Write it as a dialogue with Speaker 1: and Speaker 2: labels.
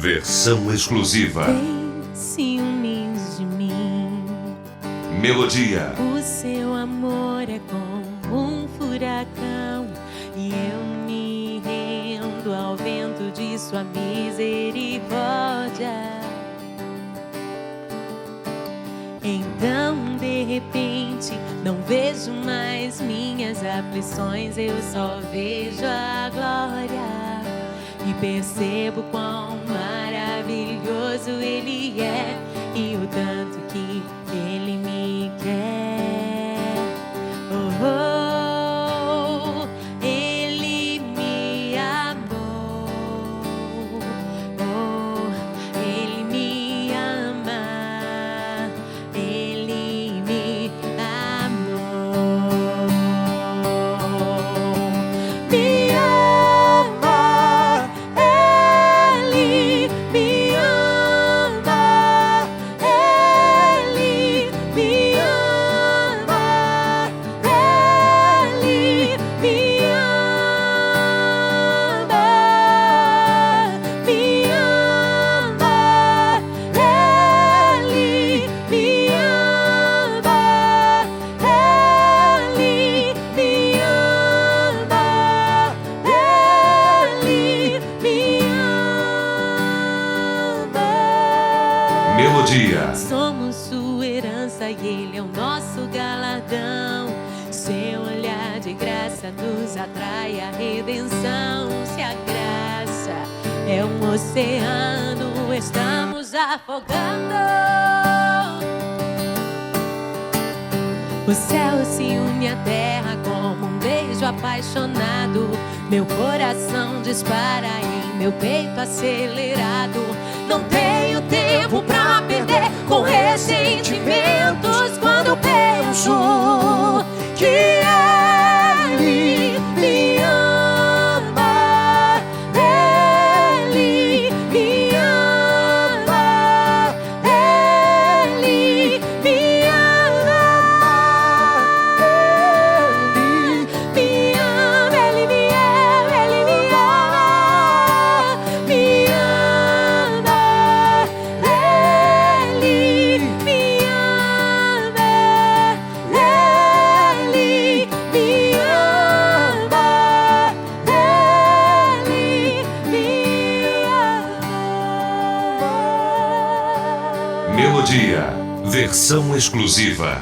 Speaker 1: Versão exclusiva.
Speaker 2: Tem ciúmes de mim.
Speaker 1: Melodia.
Speaker 2: O seu amor é como um furacão e eu me rendo ao vento de sua misericórdia. Então, de repente, não vejo mais minhas aflições, eu só vejo a glória. E percebo quão maravilhoso Ele é e o tanto que Ele me quer. Oh, oh, Ele me amou. Oh, Ele me ama. Ele me amou. Me ama. Ele me ama. Ele me ama. Ele me ama. Me ama. Ele me ama. Ele me ama. Ele me ama.
Speaker 1: Melodia.
Speaker 2: Somos sua herança e Ele é o nosso galardão. Seu olhar de graça nos atrai à redenção. Se a graça é um oceano, estamos afogando. O céu se une à terra como um beijo apaixonado. Meu coração dispara em meu peito acelerado. Não tenho tempo pra perder com ressentimentos quando penso que Ele me ama. Ele me ama. Ele me ama. Ele me ama. Ele me ama. Ele me ama. Me ama. Ele me ama. Ele me ama. Ele me ama.
Speaker 1: Melodia. Versão exclusiva.